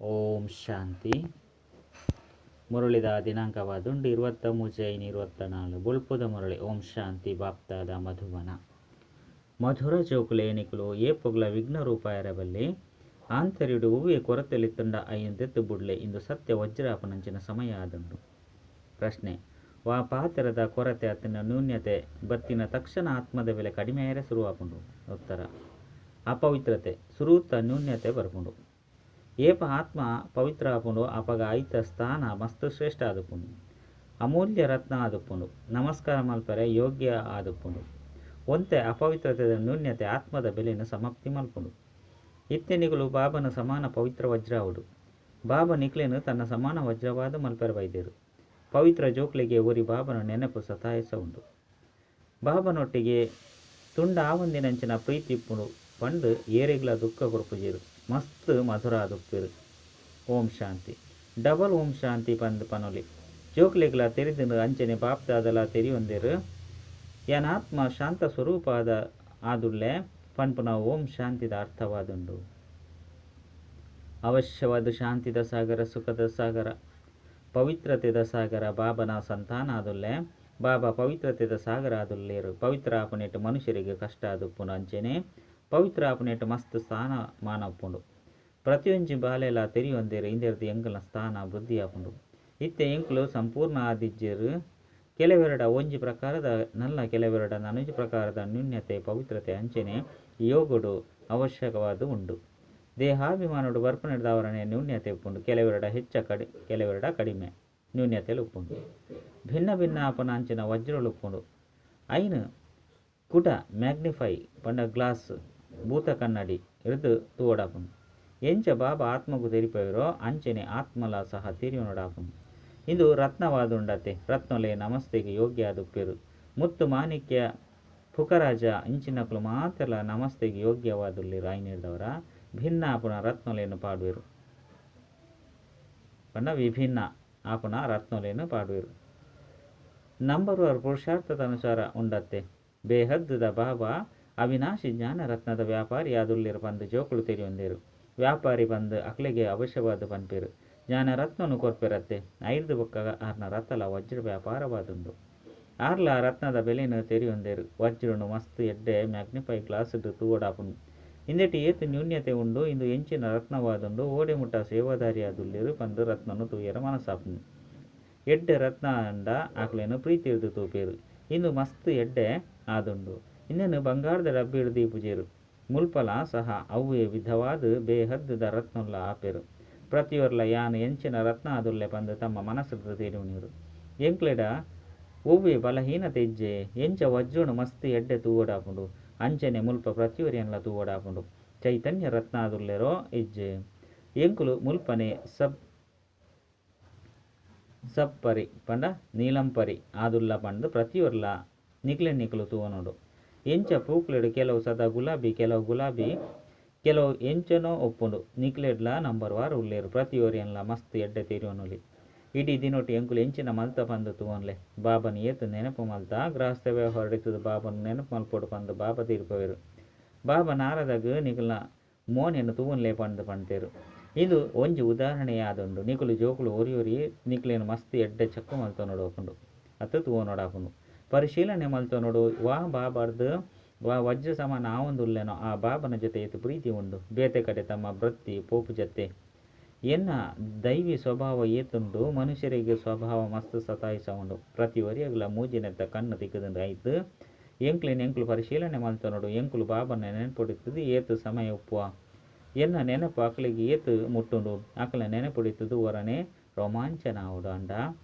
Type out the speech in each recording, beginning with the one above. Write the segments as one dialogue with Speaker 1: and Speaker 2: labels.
Speaker 1: ಓಂ ಶಾಂತಿ. ಮುರಳಿದ ದಿನಾಂಕವಾದುಂಡು 23/5/24 ಬುಲ್ಪುದ ಮುರಳಿ. ಓಂ ಶಾಂತಿ. ಬಾಪ್ತಾದ ಮಧುವನ ಮಧುರ ಜೋಕುಲೆ ಎನಿಕುಲು ಏಪುಗ್ಲ ವಿಘ್ನ ರೂಪಾಯರಬಲ್ಲಿ ಆಂತರ್ಯುಡು ಹೂವೆ ಕೊರತೆಲಿತ್ತುಂಡ ಅಯ್ಯಂದೆತ್ತು ಬುಡ್ಲೆ ಇಂದು ಸತ್ಯ ವಜ್ರಾಪನಂಚಿನ ಸಮಯ ಆದುಂಡು. ಪ್ರಶ್ನೆ: ವಾ ಪಾತಿರದ ಕೊರತೆ ಅತ್ತಿನ ನ್ಯೂನ್ಯತೆ ಬತ್ತಿನ ತಕ್ಷಣ ಆತ್ಮದ ಬೆಲೆ ಕಡಿಮೆಯರೆ ಶುರುವಾಪುಂಡು. ಉತ್ತರ: ಅಪವಿತ್ರತೆ ಸುರೂತ ನ್ಯೂನ್ಯತೆ ಬರ್ಪುಂಡು. ಏಪ ಆತ್ಮ ಪವಿತ್ರ ಆಪುಂಡು ಅಪಗ ಐತ ಸ್ಥಾನ ಮಸ್ತ್ ಶ್ರೇಷ್ಠ ಆದುಪ್ಪುಂಡು. ಅಮೂಲ್ಯ ರತ್ನ ಆದುಪ್ಪುಂಡು. ನಮಸ್ಕಾರ ಮಲ್ಪರೆ ಯೋಗ್ಯ ಆದುಪ್ಪುಂಡು. ಒಂತೆ ಅಪವಿತ್ರತೆದ ನ್ಯೂನ್ಯತೆ ಆತ್ಮದ ಬೆಲೆಯನ್ನು ಸಮಾಪ್ತಿ ಮಲ್ಪುಂಡು. ಇತ್ತೆನಿಗಳು ಬಾಬನ ಸಮಾನ ಪವಿತ್ರ ವಜ್ರಾವುಡು. ಬಾಬಾ ನಿಕ್ಲೇನು ತನ್ನ ಸಮಾನ ವಜ್ರವಾದ ಮಲ್ಪೆರ ಬೈದೇರು. ಪವಿತ್ರ ಜೋಕ್ಲೆಗೆ ಒರಿ ಬಾಬನ ನೆನಪು ಸತಾಯಿಸ ಉಂಡು. ಬಾಬನೊಟ್ಟಿಗೆ ತುಂಡ ಆವಂದಿನಂಚಿನ ಪ್ರೀತಿ ಇಪ್ಪುಂಡು ಪಂಡು ಏರೆಗ್ಲ ದುಃಖ ಕೊರ್ಪುಜೇರು ಮಸ್ತ್ ಮಧುರ ಆದುಪ್ಪೇರು. ಓಂ ಶಾಂತಿ. ಡಬಲ್ ಓಂ ಶಾಂತಿ ಪಂದು ಪನೊಲಿ ಜೋಕ್ಲೆಗ್ಲ ತೆರೆದು ಅಂಚನೆ ಬಾಪ್ದಾದಲ ತೆರಿಯೊಂದೇರು ಆತ್ಮ ಶಾಂತ ಸ್ವರೂಪಾದ ಆದುಳ್ಳೆ ಪನ್ಪುನ ಓಂ ಶಾಂತಿದ ಅರ್ಥವಾದುಂಡು. ಅವಶ್ಯವಾದ ಶಾಂತಿದ ಸಾಗರ, ಸುಖದ ಸಾಗರ, ಪವಿತ್ರತೆದ ಸಾಗರ ಬಾಬನ ಸಂತಾನ ಆದುಳ್ಳೆ. ಬಾಬಾ ಪವಿತ್ರತೆದ ಸಾಗರ ಆದುಲ್ಲೇರು. ಪವಿತ್ರ ಆಪನೇಟು ಮನುಷ್ಯರಿಗೆ ಕಷ್ಟ ಆದುಪ್ಪುಂಡು. ಅಂಚನೆ ಪವಿತ್ರ ಆಪನೇಟು ಮಸ್ತ್ ಸ್ಥಾನ ಮಾನಪ್ಪುಂಡು. ಪ್ರತಿಯೊಂಜಿ ಬಾಲೆಲ ತೆರಿಯೊಂದೇರು ಇಂದೆರ್ದು ಎಂಕಲ್ನ ಸ್ಥಾನ ವೃದ್ಧಿ ಆಪುಂಡು. ಇತ್ತೆ ಎಂಕುಲು ಸಂಪೂರ್ಣ ಆದಿಜ್ಜೇರು. ಕೆಲವೆರಡ ಒಂಜಿ ಪ್ರಕಾರದ ನಲ್ಲ, ಕೆಲವೆರಡ ನನಜಿ ಪ್ರಕಾರದ ನ್ಯೂನ್ಯತೆ ಪವಿತ್ರತೆ ಅಂಚನೆ ಯೋಗುಡು ಅವಶ್ಯಕವಾದ ಉಂಡು. ದೇಹಾಭಿಮಾನುಡು ಬರ್ಪನೆಡ್ದವರನೇ ನ್ಯೂನ್ಯತೆ ಉಪ್ಪುಂಡು. ಕೆಲವೆರಡ ಹೆಚ್ಚ ಕೆಲವೆರಡ ಕಡಿಮೆ ನ್ಯೂನ್ಯತೆಲು ಉಪ್ಪುಂಡು. ಭಿನ್ನ ಭಿನ್ನ ಆಪನ ಅಂಚಿನ ವಜ್ರಲು ಉಪ್ಪುಂಡು. ಐನು ಕುಟ ಮ್ಯಾಗ್ನಿಫೈ ಪಂಡ ಗ್ಲಾಸ್ ಭೂತ ಕನ್ನಡಿ ಇರ್ದು ತೂವಡಾಪುಂಡು. ಎಂಚ ಬಾಬಾ ಆತ್ಮಗೂ ತೆರಿಪವಿರೋ ಅಂಚನೆ ಆತ್ಮಲ ಸಹ ತಿರಿಯೊನಡಾಪುಂಡು. ಇದು ರತ್ನವಾದುಂಡತೆ. ರತ್ನೊಲೆ ನಮಸ್ತೆಗೆ ಯೋಗ್ಯ ಆದುಪ್ಪೇರು. ಮುತ್ತು ಮಾಣಿಕ್ಯ ಪುಕರಾಜ ಇಂಚಿನಕ್ಲು ಮಾತೆಲ್ಲ ನಮಸ್ತೆಗೆ ಯೋಗ್ಯವಾದುಲ್ಲಿರು. ಐನಿಡ್ದವರ ಭಿನ್ನ ಆಪುನ ರತ್ನೊಲೆಯನ್ನು ಪಾಡುವೆರು ಪಂಡ ವಿಭಿನ್ನ ಆಪುನ ರತ್ನೊಲೆಯನ್ನು ಪಾಡುವೆರು. ನಂಬರ್ ವಾರ್ ಪುರುಷಾರ್ಥದ ಅನುಸಾರ ಉಂಡತ್ತೆ. ಬೇಹದ್ದುದ ಬಾಬಾ ಅವಿನಾಶಿ ಜ್ಞಾನ ರತ್ನದ ವ್ಯಾಪಾರಿ ಆದುಲ್ಲಿರು ಪಂದು ಜೋಕುಳು ತೆರಿಯೊಂದೇರು. ವ್ಯಾಪಾರಿ ಬಂದು ಅಕ್ಲೆಗೆ ಅವಶ್ಯವಾದ ಪನ್ಪೇರು. ಜ್ಞಾನ ರತ್ನನು ಕೊರ್ಪೆರತ್ತೆ. ಐದು ಬೊಕ್ಕ ಆರ್ನ ರತ್ತಲ ವಜ್ರ ವ್ಯಾಪಾರವಾದುಂಡು. ಆರ್ಲ ರತ್ನದ ಬೆಲೆಯನ್ನು ತೆರಿಯೊಂದೇರು. ವಜ್ರನು ಮಸ್ತ್ ಎಡ್ಡೆ ಮ್ಯಾಗ್ನಿಫೈ ಗ್ಲಾಸ್ ತೂವಡಾಪುಂಡು. ಇಂದೆಟಿ ಏತು ನ್ಯೂನ್ಯತೆ ಉಂಡು. ಇಂದು ಎಂಚಿನ ರತ್ನವಾದುಂಡು. ಓಡೆ ಮುಟ್ಟ ಸೇವಾದಾರಿ ಆದುಲ್ಲಿರು ಪಂದು ರತ್ನನು ತೂಯರ ಮನಸ್ಸಾಪುಂಡು. ಎಡ್ಡೆ ರತ್ನ ಅಂಡ ಆಕ್ಲೆನು ಪ್ರೀತಿ ಹಿಡಿದು ತೂಪೇರು. ಇಂದು ಮಸ್ತ್ ಎಡ್ಡೆ ಆದುಂಡು. ಇನ್ನೇನು ಬಂಗಾರದ ಡಬ್ಬಿ ಹಿಡಿದು ಪೂಜೇರು. ಮುಲ್ಪಲ ಸಹ ಅವ್ವೇ ವಿಧವಾದ ಬೇಹದ್ದುದ ರತ್ನೊಲ್ಲ ಆಪೇರು. ಪ್ರತಿಯೊರ್ಲ ಯಾನು ಎಂಚಿನ ರತ್ನ ಆದುಲ್ಲೆ ಪಂದು ತಮ್ಮ ಮನಸ್ಸು ತೀರುವನಿರು. ಎಂಕ್ಲೆಡ ಒವ್ವೇ ಬಲಹೀನತೆ ಇಜ್ಜೆ ಎಂಚ ವಜ್ರನು ಮಸ್ತ್ ಎಡ್ಡೆ ತೂವಡಾಪುಂಡು. ಅಂಚನೆ ಮುಲ್ಪ ಪ್ರತಿಯೊರಿಯನ್ಲ ತೂವಡಾಪುಂಡು. ಚೈತನ್ಯ ರತ್ನ ಆದುಲ್ಲೆರೋ ಇಜ್ಜೆ ಎಂಕುಲು ಮುಲ್ಪನೆ ಸಪ್ಪರಿ ಪಂಡ ನೀಲಂಪರಿ ಆದುಲ್ಲ ಪಂದು ಪ್ರತಿಯೊರ್ಲ ನಿಕ್ಲೆನ್ನಿಕಲು ತೂವನೋಡು. ಎಂಚ ಪೂಕ್ಲೆಡು ಕೆಲವು ಸದಾ ಗುಲಾಬಿ, ಕೆಲವು ಗುಲಾಬಿ, ಕೆಲವು ಎಂಚನೋ ಒಪ್ಪುಂಡು. ನಿಕ್ಲೆಡ್ಲ ನಂಬರ್ ವಾರ್ ಉಲ್ಲೇರು. ಪ್ರತಿಯೊರಿಯನ್ಲ ಮಸ್ತ್ ಎಡ್ಡೆ ತೀರಿಯೋನುಲಿ. ಇಡೀ ದಿನೊಟ್ಟು ಎಂಕುಲು ಎಂಚಿನ ಮಲ್ತ ಪಂದು ತೂವನ್ಲೆ. ಬಾಬನ ಏತು ನೆನಪು ಮಲ್ತ ಗೃಹಸ್ಥವೇ ಹೊರಡಿತದ ಬಾಬನ ನೆನಪು ಮಲ್ಪೊಡು ಪಂದು ಬಾಬಾ ತೀರ್ಪವೇರು. ಬಾಬಾ ನಾರದಾಗ ನಿಕಲ್ನ ಮೋನೆಯನ್ನು ತೂವನ್ಲೆ ಪಂದು ಪಂತೇರು. ಇದು ಒಂಜಿ ಉದಾಹರಣೆಯಾದುಂಡು. ನಿಕುಲು ಜೋಕುಲು ಒರಿ ನಿಕ್ಲೇನು ಮಸ್ತ್ ಎಡ್ಡೆ ಚಕ್ಕು ಮಲ್ತ ನೋಡೋಪುಂಡು ಅತ್ತು ತೂವನೋಡಾಪುಂಡು. ಪರಿಶೀಲನೆ ಮಲ್ತ ನೋಡು. ವಾ ಬಾಬಾರ್ದು ವಾ ವಜ್ರ ಸಮಾನ ಆವೊಂದುಲ್ಲೆನೋ ಆ ಬಾಬನ ಜೊತೆ ಏತು ಪ್ರೀತಿ ಉಂಡು. ಬೇತೆ ಕಡೆ ತಮ್ಮ ವೃತ್ತಿ ಪೋಪು ಜೊತೆ ಎನ್ನ ದೈವಿ ಸ್ವಭಾವ ಏತುಂಡು. ಮನುಷ್ಯರಿಗೆ ಸ್ವಭಾವ ಮಸ್ತ್ ಸತಾಯಿಸ ಉಂಡು. ಪ್ರತಿ ಒರಿಯಗ್ಲ ಮೂಜಿನೆತ್ತ ಕಣ್ಣು ತಿಕ್ಕದಂಡು ಆಯ್ತು. ಎಂಕ್ಲು ಪರಿಶೀಲನೆ ಮಲ್ತ ನೋಡು. ಎಂಕುಲು ಬಾಬನ ನೆನಪುಡಿತದು ಏತು ಸಮಯ ಉಪ್ಪುವ ಎನ್ನ ನೆನಪು ಅಕ್ಲಿಗೆ ಏತು ಮುಟ್ಟುಂಡು. ಅಕ್ಲ ನೆನಪುಡಿತದು ಒರನೆ ರೋಮಾಂಚನ ಆವುಡು ಅಂಡ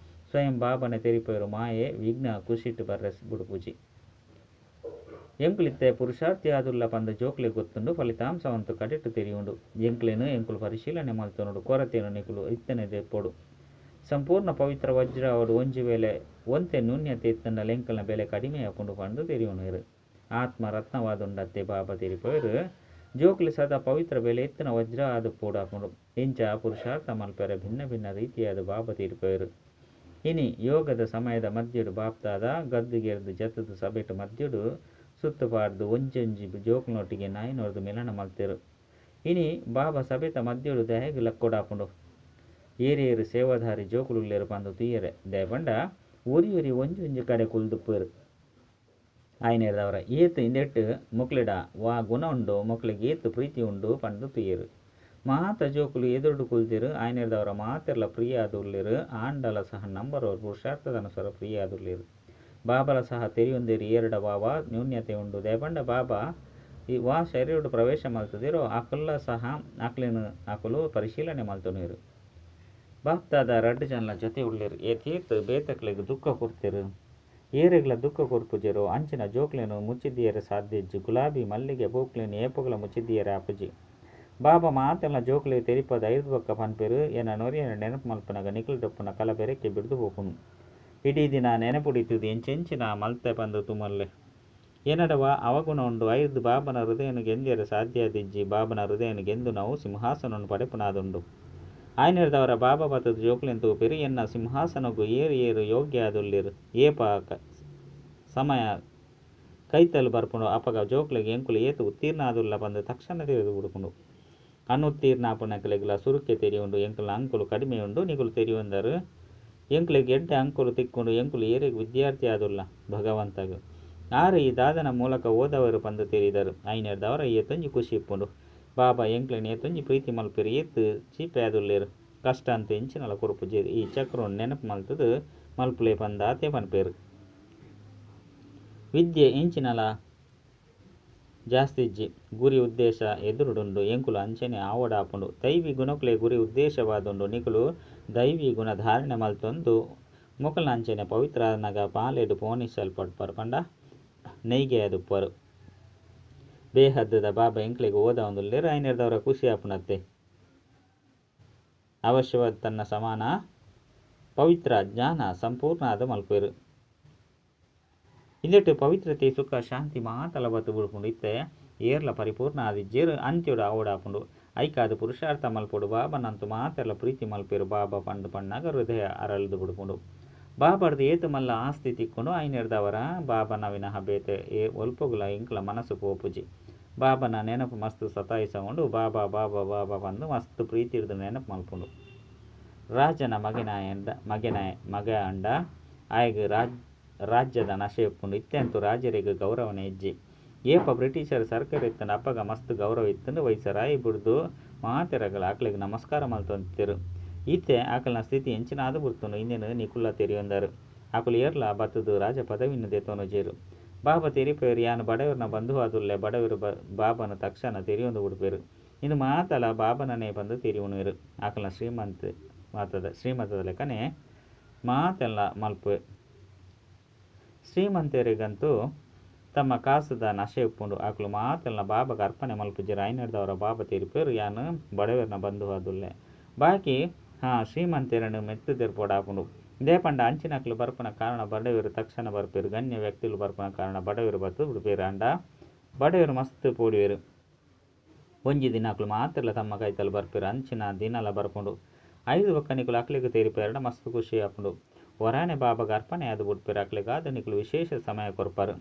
Speaker 1: ಸ್ವಯಂ ಬಾಬನ ತೆರಿಪೇರು. ಮಾಯೆ ವಿಘ್ನ ಕುಶಿಟ್ಟು ಬರ್ರೆ ಬುಡುಪುಜಿ ಎಂಕುಲಿತ್ತೆ ಪುರುಷಾರ್ಥಿ ಆದುಲ್ಲ ಪಂದ ಜೋಕ್ಲೆ ಗೊತ್ತುಂಡು. ಫಲಿತಾಂಶವಂತು ಕಡೆಟ್ಟು ತೆರಿಯುಂಡು. ಎಂಕುಲು ಪರಿಶೀಲನೆ ಮಲ್ತನೋಡು. ಕೊರತೆಯನ್ನು ನಿಕುಲು ಇತ್ತನೆ ದೆಪ್ಪೊಡು. ಸಂಪೂರ್ಣ ಪವಿತ್ರ ವಜ್ರ ಅವಡು ಒಂಜಿ ವೇಳೆ ಒಂತೆ ನ್ಯೂನ್ಯತೆ ಇತ್ತಂಡ ಎಂಕಲ್ನ ಬೆಲೆ ಕಡಿಮೆ ಆಪುಂಡು ಪಂದು ತೆರಿಯೋಣರು. ಆತ್ಮ ರತ್ನವಾದುಂಡತ್ತೆ ಬಾಬಾ ತೆರಿಪೇರು. ಜೋಕ್ಲೆ ಸದಾ ಪವಿತ್ರ ಬೆಲೆ ಎತ್ತಿನ ವಜ್ರ ಆದು ಪೋಡಾಪುಂಡು. ಎಂಚ ಪುರುಷಾರ್ಥ ಮಲ್ಪೆರೆ ಭಿನ್ನ ಭಿನ್ನ ರೀತಿಯಾದ ಬಾಬಾ ತೀರ್ಪೇರು. ಇನಿ ಯೋಗದ ಸಮಯದ ಮಧ್ಯಡು ಬಾಪ್ತಾದ ಗದ್ದುಗೆರ್ದು ಜತದ ಸಭೆಟು ಮಧ್ಯಡು ಸುತ್ತುಪಾಡ್ದು ಒಂಜೊಂಜಿ ಜೋಕ್ಲನೊಟ್ಟಿಗೆ ನಾಯಿನೊರ್ದು ಮಿಲನ ಮಲ್ತೆರು. ಇನಿ ಬಾಬಾ ಸಭೆತ ಮಧ್ಯಡು ದಹೆಗ್ ಲಕ್ಕೊಡಾಪುಂಡು ಏರೇರು ಸೇವಾಧಾರಿ ಜೋಕುಲುಲ್ಲೇರು ಪಂದು ತುಯ್ಯರೆ ದಯಪಂಡ ಒರಿ ಒಂಜಿ ಒಂಜಿ ಕಡೆ ಕುಲ್ದುಪ್ಪೇರು ಆಯ್ನೇರ್ದವರ ಏತು ಇಂದೆಟ್ಟು ಮೊಕ್ಲೆಡ ವಾ ಗುಣ ಉಂಡು ಮೊಕ್ಲಿಗೆ ಏತು ಪ್ರೀತಿ ಉಂಡು ಪಂದು ತುಯ್ಯರು ಮಾತ ಜೋಕುಲು ಎದುರುಡು ಕುಲ್ತಿರು ಆಯ್ನೇರ್ದವರ ಮಾತೆಲ್ಲ ಪ್ರಿಯ ಆದುರ್ಲೇರು ಆಂಡಲ ಸಹ ನಂಬರ್ ಅವ್ರ ಪುರುಷಾರ್ಥದನುಸಾರ ಪ್ರಿಯ ಆದುರ್ಲೇರು ಬಾಬಲ ಸಹ ತೆರಿಯೊಂದಿರು ಏರಡ ಬಾಬಾ ನ್ಯೂನ್ಯತೆ ಉಂಡು ದಯಪಂಡ ಬಾಬಾ ಈ ವಾ ಶರೀರಡು ಪ್ರವೇಶ ಮಲ್ತದಿರೋ ಆಕಲ್ಲ ಸಹ ಆಕಲಿನ ಆಕಲು ಪರಿಶೀಲನೆ ಮಲ್ತುನೇರು ಬಾಪ್ತಾದ ರಡ್ಡು ಜನಲ ಜೊತೆ ಉಳ್ಳೇರು ಏತೀರ್ತು ಬೇತಕ್ಲಿಗೆ ದುಃಖ ಕೊಡ್ತಿರು ಏರೆಗ್ಲ ದುಃಖ ಕೊರ್ಪುಜೆರು ಅಂಚಿನ ಜೋಕ್ಲೇನು ಮುಚ್ಚಿದಿಯರ ಸಾಧ್ಯಜ್ಜು ಗುಲಾಬಿ ಮಲ್ಲಿಗೆ ಬೋಕ್ಲೇನು ಏಪುಗಳ ಮುಚ್ಚಿದಿಯರ ಅಪುಜಿ ಬಾಬಾ ಮಾತೆಲ್ಲ ಜೋಕ್ಲೆ ತೆರಿಪದ ಐದು ಬೊಕ್ಕ ಪನ್ಪೆರು ಏನ ನೊರಿಯನ ನೆನಪು ಮಲ್ಪನಾಗ ನಿಖಲ್ ಡೊಪ್ಪನ ಕಲ ಬೆರಕ್ಕೆ ಬಿಡ್ದು ಹೋಪುನು ಇಡೀ ದಿನ ನೆನಪುಡಿತುದು ಎಂಚೆಂಚಿನ ಮಲ್ತೆ ಬಂದು ತುಮಲ್ಲೆ ಏನಡವ ಅವಗುಣ ಉಂಡು ಐದು ಬಾಬನ ಹೃದಯನು ಗೆಂದಿಯರ ಸಾಧ್ಯದಿಜ್ಜಿ ಬಾಬನ ಹೃದಯನು ಗೆಂದು ನಾವು ಸಿಂಹಾಸನವನ್ನು ಪಡೆಪುನಾದುಂಡು ಆಯ್ನೆರ್ದವರ ಬಾಬಾ ಬತ್ತದ ಜೋಕ್ಲೆಂತು ಪೆರಿಯನ್ನ ಸಿಂಹಾಸನಗೂ ಏರು ಯೋಗ್ಯ ಆದುಲ್ಲಿರು ಏಪ ಸಮಯ ಕೈತಲು ಬರ್ಪುಂಡು ಅಪಗ ಜೋಕ್ಲೆಗೆ ಎಂಕುಲು ಏತು ಉತ್ತೀರ್ಣ ಆದುಲ್ಲ ಬಂದು ತಕ್ಷಣ ತೆರೆದು ಬಿಡ್ಕೊಂಡು ಅನುತ್ತೀರ್ಣ ಅಪನಕಲೆಗ್ಲ ಸುರುಕೆ ತೆರಿಯುಂಡು ಎಂಕುಲ ಅಂಕುಲು ಕಡಿಮೆ ಉಂಡು ನಿಗುಲು ತೆರಿಯುಂದರು ಎಂಕುಲಿಗೆ ಎಡ್ಡೆ ಅಂಕುಲು ತಿಕ್ಕೊಂಡು ಎಂಕುಲು ಏರಿಗೆ ವಿದ್ಯಾರ್ಥಿ ಆದುಲ್ಲ ಭಗವಂತಗ ಆರು ಈ ದಾದನ ಮೂಲಕ ಓದವರು ಬಂದು ತೆರಿದರು ಆಯ್ನೆರ್ದವರ ಏತೊಂಜಿ ಖುಷಿ ಇಪ್ಪುಂಡು ಬಾಬಾ ಎಂಕ್ಲೆನ್ ಏತೊಂಜಿ ಪ್ರೀತಿ ಮಲ್ಪೆರು ಏತು ಚೀಪೆ ಆದುಲ್ಲೇರು ಕಷ್ಟ ಅಂತ ಎಂಚಿನಲ ಕುರುಪುಜೇರು ಈ ಚಕ್ರವನ್ನು ನೆನಪು ಮಲ್ತದು ಮಲ್ಪುಲೆ ಪಂದಾತೆ ಪನ್ಪೇರು ವಿದ್ಯೆ ಇಂಚಿನಲ ಜಾಸ್ತಿಜ್ಜಿ ಗುರಿ ಉದ್ದೇಶ ಎದುರುಡುಂಡು ಎಂಕುಲು ಅಂಚನೆ ಆವಡಾಪುಂಡು ದೈವಿ ಗುಣಕ್ಲೆ ಗುರಿ ಉದ್ದೇಶವಾದುಂಡು ನಿಕುಲು ದೈವಿ ಗುಣ ಧಾರಣೆ ಮಲ್ತೊಂದು ಮುಕಲ್ನ ಅಂಚನೆ ಪವಿತ್ರ ನಗ ಪಾಲೆಡು ಪೋಣಿಸಲ್ಪಡ್ಪರು ಪಂಡ ನೈಗೆ ಅದುಪ್ಪರು ಬೇಹದ್ದದ ಬಾಬಾ ಎಂಕ್ಲೆಗೆ ಓದ ಒಂದುಲ್ಲೇರು ಐನೆರ್ದವರ ಖುಷಿ ಆಪುನತ್ತೆ ಅವಶ್ಯವಾದ ತನ್ನ ಸಮಾನ ಪವಿತ್ರ ಜ್ಞಾನ ಸಂಪೂರ್ಣ ಆದ ಮಲ್ಪೇರು ಇಂದೆಟ್ಟು ಪವಿತ್ರತೆ ಸುಖ ಶಾಂತಿ ಮಾತಲ ಬತ್ತು ಬಿಡ್ಕೊಂಡು ಇತ್ತೆ ಏರ್ಲ ಪರಿಪೂರ್ಣ ಆದಿಜ್ಜೇರು ಅಂತ್ಯಡು ಆವಡಾಪುಂಡು ಐಕಾದ ಪುರುಷಾರ್ಥ ಮಲ್ಪೊಡು ಬಾಬನಂತು ಮಾತೆಲ್ಲ ಪ್ರೀತಿ ಮಲ್ಪೇರು ಬಾಬಾ ಪಂಡು ಪಣ್ಣಾಗ ಹೃದಯ ಅರಳ್ದು ಬಿಡ್ಕೊಂಡು ಬಾಬಾರ್ದು ಏತು ಮಲ್ಲ ಆಸ್ತಿ ತಿಕ್ಕೊಂಡು ಐನೆರ್ದವರ ಬಾಬನ ವಿನಃ ಬೇತೆ ಒಲ್ಪುಗುಲ ಇಂಕ್ಲ ಮನಸ್ಸು ಪೋಪುಜಿ ಬಾಬನ ನೆನಪು ಮಸ್ತ್ ಸತಾಯಿಸಕೊಂಡು ಬಾಬಾ ಬಾಬಾ ಬಾಬಾ ಬಂದು ಮಸ್ತ್ ಪ್ರೀತಿ ಹಿಡಿದು ನೆನಪು ಮಲ್ಪುಂಡು ರಾಜನ ಮಗ ಅಂಡ ಆಯ್ಗೆ ರಾಜ್ಯದ ನಶೆ ಇಪ್ಪುಂಡು ಇತ್ತೆಂತೂ ರಾಜರಿಗೆ ಗೌರವನ ಹೆಜ್ಜೆ ಏಪ ಬ್ರಿಟಿಷರ ಸರ್ಕಾರ ಇತ್ತಂಡು ಅಪ್ಪಗ ಮಸ್ತ್ ಗೌರವ ಇತ್ತಂದು ವಯಸ್ಸರಾಯಿ ಬಿಡ್ದು ಮಾತೆರಗಳ ಆಕಳಿಗೆ ನಮಸ್ಕಾರ ಮಲ್ತೊಂತಿರು ಈತೆ ಆಕಲ್ನ ಸ್ಥಿತಿ ಎಂಚಿನ ಆದು ಬಿಡ್ತನು ಇನ್ನೇನು ನಿಕುಲ್ಲ ತೆರಿಯೊಂದರು ಆಕಲು ಏರ್ಲ ಬತ್ತದು ರಾಜ ಪದವಿನ ದೆತೋನು ಜೇರು ಬಾಬಾ ತೆರಿಪೇರು ಯಾನು ಬಡವರನ್ನ ಬಂಧು ಆದುಲ್ಲೆ ಬಡವರು ಬಾಬನ ತಕ್ಷಣ ತೆರಿಯೊಂದು ಬಿಡ್ಪೇರು ಇನ್ನು ಮಾತಲ ಬಾಬನನೇ ಬಂದು ತೆರಿಯುವನು ಆಕಲ್ನ ಶ್ರೀಮಂತದ ಲೆಕ್ಕನೆ ಮಾತೆಲ್ಲ ಮಲ್ಪೆ ಶ್ರೀಮಂತರಿಗಂತೂ ತಮ್ಮ ಕಾಸದ ನಶೆ ಉಪ್ಪುಂಡು ಆಕಲು ಮಾತೆಲ್ಲ ಬಾಬಾಗ ಅರ್ಪಣೆ ಮಲ್ಪುಜಿರ ಐನೆರ್ದವರ ಬಾಬಾ ತೆರಿಪೇರು ಯಾನು ಬಡವರನ್ನ ಬಂಧು ಆದುಲ್ಲೆ ಬಾಕಿ ಶ್ರೀಮಂತರನ್ನು ಮೆತ್ತುದೆರ್ಪೋಡಾಪುಂಡು ಇದೇ ಪಂಡ ಅಂಚಿನಕ್ಲು ಬರ್ಪನ ಕಾರಣ ಬಡವರು ತಕ್ಷಣ ಬರ್ಪೇರು ಗಣ್ಯ ವ್ಯಕ್ತಿಗಳು ಬರ್ಪನ ಕಾರಣ ಬಡವರು ಬತ್ತು ಬಿಡ್ಪೇರು ಅಂಡ ಬಡವರು ಮಸ್ತ್ ಪೋಡಿವೇರು ಒಂಜಿ ದಿನಕ್ಲು ಮಾತೆಲ್ಲ ತಮ್ಮ ಕೈತಲು ಬರ್ಪೇರು ಅಂಚಿನ ದಿನಲ ಬರ್ಪುಂಡು 5 ಒಕ್ಕನಿಕುಲು ಅಕ್ಲಿಗೆ ತೆರಿಪೇರಡ ಮಸ್ತ್ ಖುಷಿ ಆಪುಂಡು ವರಾನೆ ಬಾಬಾಗ ಅರ್ಪಣೆ ಆದು ಬಿಡ್ಪೇರು ಅಕ್ಲಿಗಾದ ನಿಕುಲು ವಿಶೇಷ ಸಮಯ ಕೊರ್ಪರು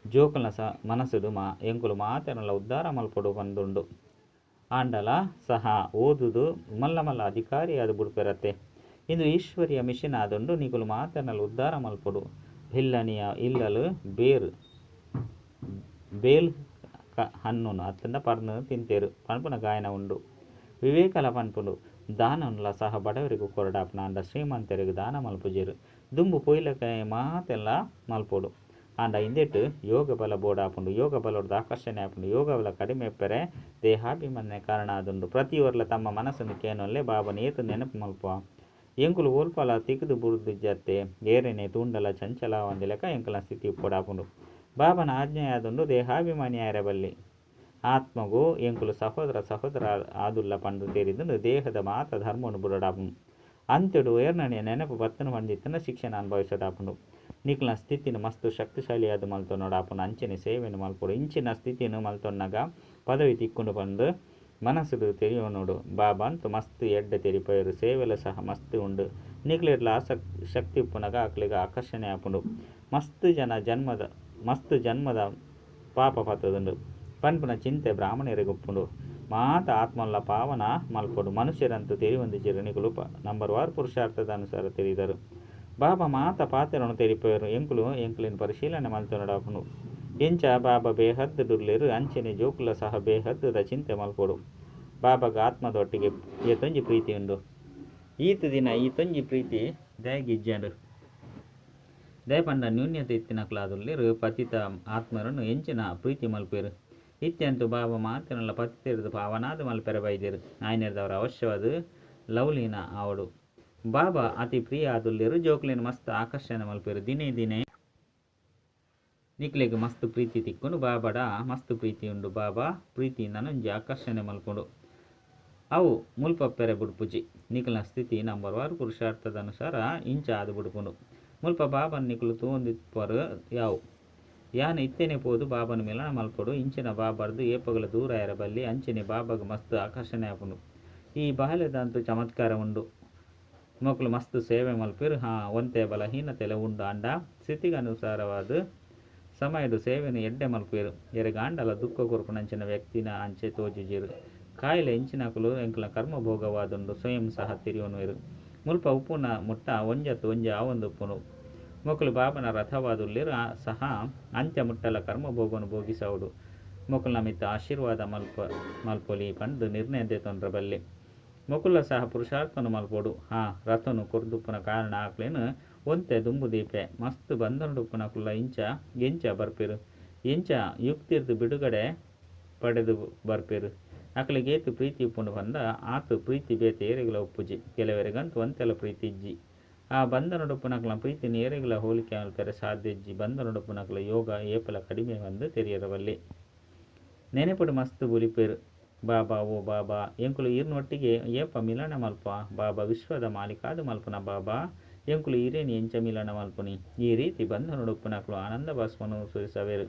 Speaker 1: ಜೋಕುಲ್ನ ಮನಸ್ಸುಡು ಎಂಕುಲು ಮಾತೆನಲ್ಲ ಉದ್ಧಾರ ಮಲ್ಪೊಡು ಬಂದುಂಡು ಆಂಡಲ ಸಹ ಓದುದು ಮಲ್ಲ ಮಲ್ಲ ಅಧಿಕಾರಿ ಆದು ಬಿಡ್ಪೇರತ್ತೆ ಇಂದು ಈಶ್ವರಿಯ ಮಿಷನ್ ಆದುಂಡು ನಿಕುಲು ಮಾತೆನಲ್ಲ ಉದ್ಧಾರ ಮಲ್ಪೊಡು ಹಿಲ್ಲನಿಯ ಇಲ್ಲಲು ಬೇಲ್ ಹಣ್ಣುನು ಅತ್ತಂದ ಪರ್ನು ತಿಂತೇರು ಪನ್ಪುನ ಗಾಯನ ಉಂಡು ವಿವೇಕಲ ಪನ್ಪುಂಡು ದಾನಲ್ಲ ಸಹ ಬಡವರಿಗೂ ಕೊರಡಾಪನ ಅಂಡ ಶ್ರೀಮಂತರಿಗೂ ದಾನ ಮಲ್ಪುಜೇರು ದುಂಬು ಪೊಯ್ಲಕಾಯಿ ಮಾತೆಲ್ಲ ಮಲ್ಪೊಡು ಆಂಡ ಇಂದೆಟ್ಟು ಯೋಗ ಬಲ ಬೋಡಾಪುಂಡು ಯೋಗ ಬಲೋಡ್ದು ಆಕರ್ಷಣೆ ಆಪುಂಡು ಯೋಗ ಬಲ ಕಡಿಮೆ ಎಪ್ಪರೆ ದೇಹಾಭಿಮಾನ್ಯ ಕಾರಣ ಆದುಂಡು ಪ್ರತಿಯೊರ್ಲ ತಮ್ಮ ಮನಸ್ಸನ್ನು ಕೇನೊಲ್ಲೆ ಬಾಬನ ಏತು ನೆನಪು ಮಲ್ಪುವ ಎಂಕುಲು ಓಲ್ಪಲ ತಿಕ್ದು ಬುರ್ದಿಜ್ಜತ್ತೆ ಏರೆನೆ ತುಂಡಲ ಚಂಚಲ ಒಂದಿ ಲೆಕ್ಕ ಎಂಕುಲ ಸ್ಥಿತಿ ಉಪ್ಪೊಡಾಪುಂಡು ಬಾಬನ ಆಜ್ಞೆ ಆದುಂಡು ದೇಹಾಭಿಮಾನಿ ಆರಬಲ್ಲಿ ಆತ್ಮಗೂ ಎಂಕುಲು ಸಹೋದರ ಆದುಲ್ಲ ಪಂಡು ಸೇರಿದ್ದು ದೇಹದ ಮಾತ ಧರ್ಮವನ್ನು ಬುಡಡಾಪುಂಡು ಅಂತ್ಯಡು ಏರ್ನನೆಯ ನೆನಪು ಬತ್ತನು ಹೊಂದಿತ್ತನ ಶಿಕ್ಷಣ ಅನುಭವಿಸೋಡಾಪುಂಡು ನಿಕ್ಲ ಸ್ಥಿತಿನ ಮಸ್ತ್ ಶಕ್ತಿಶಾಲಿಯಾದ ಮಲ್ತೊನ್ನೋಡಾಪುನ ಅಂಚನೆ ಸೇವೆಯನ್ನು ಮಲ್ಪೊಡು ಇಂಚಿನ ಸ್ಥಿತಿಯನ್ನು ಮಲ್ತೊನ್ನಾಗ ಪದವಿ ತಿಕ್ಕೊಂಡು ಬಂದು ಮನಸ್ಸು ತೆರಿಯೋನೋಡು ಬಾಬಾ ಅಂತೂ ಮಸ್ತ್ ಎಡ್ಡೆ ತೆರಿಪೇರು ಸೇವೆಲ ಸಹ ಮಸ್ತ್ ಉಂಡು ನಿಕ್ಲಿರ್ಲ ಶಕ್ತಿ ಉಪ್ಪುನಾಗ ಆಕ್ಲಿಗ ಆಕರ್ಷಣೆ ಆಪುಂಡು ಮಸ್ತ್ ಜನ್ಮದ ಪಾಪ ಪತ್ತದುಂಡು ಪನ್ಪುನ ಚಿಂತೆ ಬ್ರಾಹ್ಮಣರಿಗೆ ಉಪ್ಪುಂಡು ಮಾತ ಆತ್ಮಲ್ಲ ಪಾವನ ಮಲ್ಪಡು ಮನುಷ್ಯರಂತೂ ತೆರಿವೊಂದಿಜಿರು ನಿಕುಲು ನಂಬರ್ ವಾರು ಪುರುಷಾರ್ಥದ ಅನುಸಾರ ತೆರಿದರು ಬಾಬಾ ಮಾತ ಪಾತ್ರನು ತೆರಿಪರು ಎಂಕುಲಿನ ಪರಿಶೀಲನೆ ಮಲ್ತೊನಡಾಪುನು ಎಂಚ ಬಾಬಾ ಬೇಹದ್ದು ಡುರ್ಲೆರು ಅಂಚನೆ ಜೋಕುಲ ಸಹ ಬೇಹದ್ದದ ಚಿಂತೆ ಮಲ್ಪಡು ಬಾಬಾಗ ಆತ್ಮದೊಟ್ಟಿಗೆ ಏತೊಂಜಿ ಪ್ರೀತಿ ಉಂಡು ಈತ ದಿನ ಈತೊಂಜಿ ಪ್ರೀತಿ ದಯಗಿಜ್ಜಂಡು ದಯಪಂಡ ನ್ಯೂನ್ಯತೆ ಇತ್ತಿನಕ್ಲಾದುಲ್ಲೆರು ಪತಿತ ಆತ್ಮರನ್ನು ಎಂಚಿನ ಪ್ರೀತಿ ಮಲ್ಪೇರು ಇತ್ಯಂತೂ ಬಾಬಾ ಮಾತಿನಲ್ಲ ಪತಿತೆರೆದು ಪಾವನಾದ ಮಲ್ಪೆರ ಬೈದೇರು ಆಯ್ನೆರ್ದವರ ಅವಶ್ಯವಾದ ಲವ್ಲಿನ ಆವಡು ಬಾಬಾ ಅತಿ ಪ್ರಿಯ ಆದುಲ್ಲೆರು ಜೋಕ್ಲಿನ ಮಸ್ತ್ ಆಕರ್ಷಣೆ ಮಲ್ಪೇರು ದಿನೇ ದಿನೇ ನಿಕ್ಲೆಗ್ ಮಸ್ತ್ ಪ್ರೀತಿ ತಿಕ್ಕೊಂಡು ಬಾಬಾಡ ಮಸ್ತ್ ಪ್ರೀತಿ ಉಂಡು ಬಾಬಾ ಪ್ರೀತಿಯಿಂದ ನಂಜಿ ಆಕರ್ಷಣೆ ಮಲ್ಕೊಂಡು ಅವು ಮುಲ್ಪಪ್ಪೆರೆ ಬುಡ್ಪುಜಿ ನಿಖಲ್ನ ಸ್ಥಿತಿ ನಂಬರ್ ವಾರು ಪುರುಷಾರ್ಥದ ಅನುಸಾರ ಇಂಚ ಆದು ಬುಡ್ಪುಂಡು ಮುಲ್ಪ ಬಾಬನ ನಿಖಲು ತೂಂದಿಪ್ಪರು ಯಾವು ಯಾನ ಇತ್ತೇನೆ ಪೋದು ಬಾಬನ ಮಿಲನ ಮಲ್ಪಡು ಇಂಚಿನ ಬಾಬಾರ್ದು ಏಪಗಳ ದೂರ ಇರಬಲ್ಲಿ ಅಂಚಿನ ಬಾಬಾಗ ಮಸ್ತ್ ಆಕರ್ಷಣೆ ಆಪುಂಡು ಈ ಬಾಲ್ಯದಂತೂ ಚಮತ್ಕಾರ ಉಂಡು ಮಕ್ಕಳು ಮಸ್ತ್ ಸೇವೆ ಮಲ್ಪಿರು ಒಂತೆ ಬಲಹೀನತೆಲೆ ಉಂಡು ಅಂಡ ಸ್ಥಿತಿಗನುಸಾರವಾದ ಸಮಯದ ಸೇವೆನು ಎಡ್ಡೆ ಮಲ್ಪಿರು ಎರೆಗಾಂಡಲ ದುಃಖ ಕೊರ್ಪುನಂಚಿನ ವ್ಯಕ್ತಿನ ಅಂಚೆ ತೋಜಿಜಿರು ಕಾಯಿಲೆ ಇಂಚಿನಕಲು ಎಂಕಲ ಕರ್ಮ ಭೋಗವಾದುಂಡು ಸ್ವಯಂ ಸಹ ತಿರಿಯೋನು ಮುಲ್ಪ ಉಪ್ಪುನ ಮುಟ್ಟ ಒಂಜತ್ತು ಒಂಜ ಆವೊಂದುಪ್ಪುನು ಮೊಕ್ಕಲು ಬಾಬನ ರಥವಾದುಲ್ಲಿರು ಸಹ ಅಂತ್ಯ ಮುಟ್ಟಲ ಕರ್ಮ ಭೋಗನು ಭೋಗಿಸವುಡು ಮೊಕ್ಕಲು ನಮಿತ್ತ ಆಶೀರ್ವಾದ ಮಲ್ಪೊಲಿ ಪಂಡು ನಿರ್ಣಯ ತೊಂದ್ರ ಬಲ್ಲಿ ಮೊಕುಲ ಸಹ ಪುರುಷಾರ್ಥನು ಮಲ್ಪೊಡು ರಥನು ಕೊರ್ದುಪ್ಪನ ಕಾರಣ ಆಕ್ಲೇನು ಒಂತೆ ದುಂಬು ದೀಪೆ ಮಸ್ತ್ ಬಂಧನುಡುಪ್ಪನ ಕುಲ್ಲ ಎಂಚ ಬರ್ಪೇರು ಎಂಚ ಯುಕ್ತಿರ್ದು ಬಿಡುಗಡೆ ಪಡೆದು ಬರ್ಪೇರು ಅಕ್ಲಿಗೇತು ಪ್ರೀತಿ ಉಪ್ಪುಂಡು ಬಂದ ಆತು ಪ್ರೀತಿ ಬೇತೆ ಏರೆಗಳ ಉಪ್ಪುಜಿ ಕೆಲವರಿಗಂತೂ ಒಂತೆಲ ಪ್ರೀತಿ ಇಜ್ಜಿ ಆ ಬಂಧನುಡುಪ್ಪನಕ್ಲ ಪ್ರೀತಿ ನೇರೆಗಳ ಹೋಲಿಕೆ ಮಲ್ಪೆರೆ ಸಾಧ್ಯ ಇಜ್ಜಿ ಬಂಧನುಡುಪ್ಪನಕ್ಲ ಯೋಗ ಏಪಲ ಕಡಿಮೆ ಬಂದು ತೆರೆಯರವಲ್ಲಿ ನೆನೆಪುಡು ಮಸ್ತ್ ಬುಲಿಪೇರು ಬಾಬಾ ಓ ಬಾಬಾ ಎಂಕುಲು ಈರ್ನೊಟ್ಟಿಗೆ ಏಪ ಮಿಲನ ಮಲ್ಪ ಬಾಬಾ ವಿಶ್ವದ ಮಾಲೀಕಾದ ಮಲ್ಪನ ಬಾಬಾ ಎಂಕುಲು ಈರೇನಿ ಎಂಚ ಮಿಲನ ಮಲ್ಪುನಿ ಈ ರೀತಿ ಬಂಧನುಡುಪ್ಪನಕ್ಲು ಆನಂದ ಭಾಸ್ಮನು ಸುರಿಸವೇರು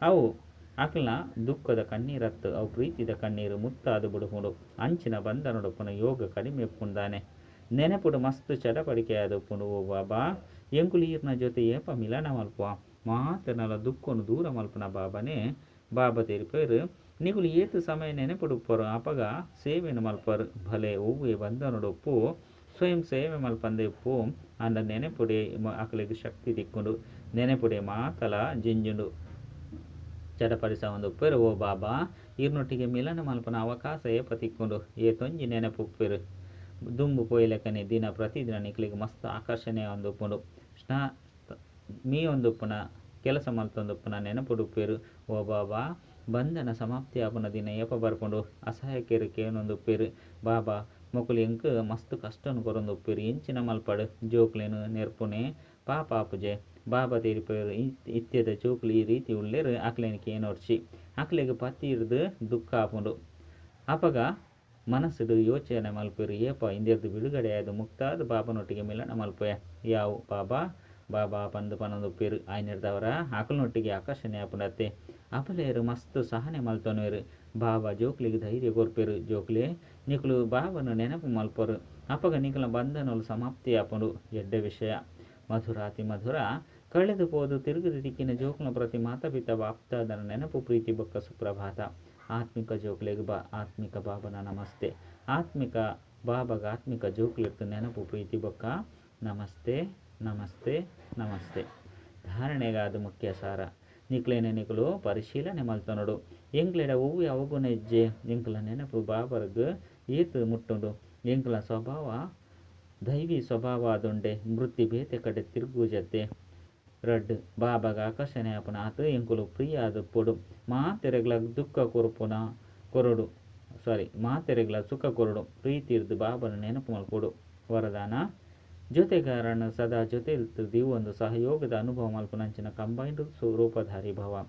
Speaker 1: ಅವು ಅಕ್ಲನ ದುಃಖದ ಕಣ್ಣೀರತ್ತು ಅವು ಪ್ರೀತಿದ ಕಣ್ಣೀರು ಮುತ್ತಾದು ಬುಡುಪುಡು ಅಂಚಿನ ಬಂಧನುಡುಪ್ಪನ ಯೋಗ ಕಡಿಮೆ ಉಪ್ಪುಂದಾನೆ ನೆನೆಪುಡು ಮಸ್ತ್ ಚಡಪಡಿಕೆಯಾದ ಉಪ್ಪುಂಡು ಓ ಬಾಬಾ ಎಂಕುಲು ಈರ್ನ ಜೊತೆ ಏಪ ಮಿಲನ ಮಲ್ಪ ಮಾತನಲ ದುಃಖನು ದೂರ ಮಲ್ಪನ ಬಾಬಾನೇ ಬಾಬಾ ತೆರಿಪೇರು ನಿಗುಲು ಏತು ಸಮಯ ನೆನೆಪುಡುಪ್ಪರು ಅಪಗ ಸೇವೆನು ಮಲ್ಪರು ಭಲೆ ಹೂವೆ ಬಂಧನುಡುಪ್ಪು ಸ್ವಯಂ ಸೇವೆ ಮಲ್ಪಂದೆ ಉಪ್ಪು ಅಂದ ನೆನೆಪುಡೆ ಅಕಲಿಗೆ ಶಕ್ತಿ ದಿಕ್ಕುಂಡು ನೆನೆಪುಡೆ ಮಾತಲ ಜಿಂಜುಂಡು ಚಡಪಡಿಸ ಒಂದು ಉಪ್ಪೇರು ಓ ಬಾಬಾ ಇರ್ನೊಟ್ಟಿಗೆ ಮಿಲನ ಮಲ್ಪನ ಅವಕಾಶ ಏಪ ತಿಕ್ಕೊಂಡು ತೊಂಜಿ ನೆನಪು ಉಪ್ಪೇರು ದುಂಬು ಪೊಯ್ಲೆಕ್ಕನೆ ದಿನ ಪ್ರತಿದಿನ ನಿಕ್ಲಿಗೆ ಮಸ್ತ್ ಆಕರ್ಷಣೆ ಒಂದು ಉಪ್ಪುಂಡು ಮೀ ಒಂದು ಉಪ್ಪುನ ಕೆಲಸ ಮಲ್ತೊಂದುಪ್ಪುನ ನೆನಪುಡುಪ್ಪೇರು ಓ ಬಾಬಾ ಬಂಧನ ಸಮಾಪ್ತಿ ಆಪುನ ದಿನ ಏಪ ಬರ್ಕೊಂಡು ಅಸಹಾಯಕರಿಗೆ ಏನೊಂದು ಉಪ್ಪೇರು ಬಾಬಾ ಮೊಕುಲು ಎಂಕ್ ಮಸ್ತ್ ಕಷ್ಟನು ಕೊರೊಂದು ಉಪ್ಪೇರು ಎಂಚಿನ ಮಲ್ಪಡು ಜೋಕ್ಲೇನು ನೆರ್ಪುನೆ ಪಾಪ ಆಪುಜೆ ಬಾಬಾ ತೀರಿಪೇರು ಇತ್ಯದ ಜೋಕ್ಲು ಈ ರೀತಿ ಉಳ್ಳೇರು ಅಕ್ಲೇನಿಗೆ ಏನೋರ್ಚಿ ಅಕ್ಲೆಗೆ ಪತಿ ಇರ್ದು ದುಃಖ ಆಪುಂಡು ಅಪಗ ಮನಸ್ಸುಡು ಯೋಚನೆ ಮಲ್ಪೇರು ಏಪ ಇಂದಿರ್ದು ಬಿಡುಗಡೆ ಆಯ್ದು ಮುಕ್ತಾದ ಬಾಬನೊಟ್ಟಿಗೆ ಮಿಲನ ಮಲ್ಪೆ ಯಾವು ಬಾಬಾ ಪಂದು ಪನೊಂದುಪ್ಪೇರು ಆಯ್ನಿರ್ದವರ ಅಕಲ್ನೊಟ್ಟಿಗೆ ಆಕರ್ಷಣೆ ಆಪುಂಡತ್ತೆ ಅಪಲೇರು ಮಸ್ತ್ ಸಹನೆ ಮಲ್ತೊನವೇರು ಬಾಬಾ ಜೋಕ್ಲಿಗೆ ಧೈರ್ಯ ಕೊರ್ಪೇರು ಜೋಕ್ಲೆ ನಿಕುಲು ಬಾಬನು ನೆನಪು ಮಲ್ಪರು ಅಪಗ ನಿಕಲ ಬಂಧನಲು ಸಮಾಪ್ತಿ ಆಪುಂಡು ಎಡ್ಡೆ ವಿಷಯ ಮಧುರಾತಿ ಮಧುರ ಕಳೆದು ಹೋದು ತಿರುಗದ ದಿಕ್ಕಿನ ಜೋಕ್ಲ ಪ್ರತಿ ಮಾತಾಪಿತ ಬಾಪ್ತಾದನ ನೆನಪು ಪ್ರೀತಿ ಬೊಕ್ಕ ಸುಪ್ರಭಾತ ಆತ್ಮಿಕ ಜೋಕ್ಲೆಗೆ ಆತ್ಮಿಕ ಬಾಬನ ನಮಸ್ತೆ ಆತ್ಮಿಕ ಬಾಬಾಗ ಆತ್ಮಿಕ ಜೋಕ್ಲಿರ್ತು ನೆನಪು ಪ್ರೀತಿ ಬೊಕ್ಕ ನಮಸ್ತೆ ನಮಸ್ತೆ ನಮಸ್ತೆ ಧಾರಣೆಗಾದ ಮುಖ್ಯ ಸಾರ ನಿಕ್ಲೇನೆ ನಿಕಲು ಪರಿಶೀಲನೆ ಮಲ್ತನೋಡು ಎಂಕ್ಲೆಡ ಹೂವು ಅವಗುನ ಹೆಜ್ಜೆ ಎಂಕ್ಲ ನೆನಪು ಬಾಬರ್ಗ್ ಏತು ಮುಟ್ಟುಂಡು ಎಂಕ್ಲ ಸ್ವಭಾವ ದೈವಿ ಸ್ವಭಾವ ಆದುಂಡೆ ಮೃತ್ಯು ಬೇತೆ ಕಡೆ ತಿರುಗುಜತೆ ರಡ್ ಬಾಬಾಗ ಆಕರ್ಷಣೆ ಆಪುನ ಆತು ಎಂಕುಲು ಪ್ರಿಯ ಆದು ಪೊಡು ಮಾತೆರೆಗ್ಲ ದುಃಖ ಮಾತೆರೆಗ್ಲ ಸುಖ ಕೊರಡು ಪ್ರೀತಿ ಇರ್ದು ಬಾಬನ ನೆನಪು ಮಲ್ಪೊಡು ವರದಾನ ಜೊತೆಗಾರನ ಸದಾ ಜೊತೆ ಇರ್ತದೆ ಒಂದು ಸಹಯೋಗದ ಅನುಭವ ಮಲ್ಪುನಂಚಿನ ಕಂಬೈಂಡ್ ರೂಪಧಾರಿ ಭವ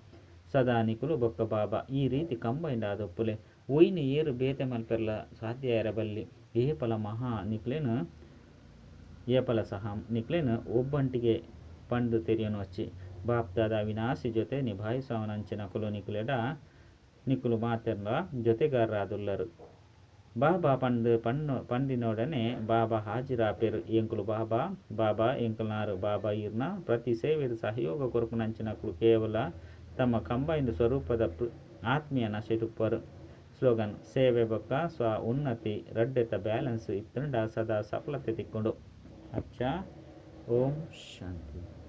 Speaker 1: ಸದಾ ನಿಕುಲು ಬೊಕ್ಕ ಬಾಬಾ ಈ ರೀತಿ ಕಂಬೈಂಡ್ ಆದೊಪ್ಪುಲೆ ಒಯ್ನು ಏರು ಬೇತೆ ಮಲ್ಪೆರ್ಲ ಸಾಧ್ಯ ಇರಬಲ್ಲಿ ಏಪಲ ಮಹಾ ನಿಕ್ಲೇನು ಏಪಲ ಸಹ ನಿಕ್ಲೇನು ಒಬ್ಬಂಟಿಗೆ ಪಂಡು ತೆರೆಯನು ಹಚ್ಚಿ ಬಾಪ್ದಾದ ಅವಿನಾಶಿ ಜೊತೆ ನಿಭಾಯಿಸವನಂಚಿನ ಕುಲು ನಿಕುಲು ಮಾತೆರ್ಲ ಜೊತೆಗಾರರಾದುಲ್ಲರು ಬಾಬಾ ಪಂಡಿನೊಡನೆ ಬಾಬಾ ಹಾಜಿರಾಪೇರು ಎಂಕುಲು ಬಾಬಾ ಎಂಕಲ್ನಾರು ಬಾಬಾ ಈರ್ನ ಪ್ರತಿ ಸೇವೆದ ಸಹಯೋಗ ಕೊರಪುನಂಚಿನಕುಲು ಕೇವಲ ತಮ್ಮ ಕಂಬೈಂಡ್ ಸ್ವರೂಪದ ಆತ್ಮೀಯ ನಶೆಟುಪ್ಪರು ಸ್ಲೋಗನ್ ಸೇವೆ ಬೊಕ್ಕ ಸ್ವ ಉನ್ನತಿ ರಡ್ಡೆತ ಬ್ಯಾಲೆನ್ಸ್ ಇತ್ತಂಡ ಸದಾ ಸಫಲತೆ ತಿಕ್ಕೊಂಡು. ಅಚ್ಚ. ಓಂ ಶಾಂತಿ.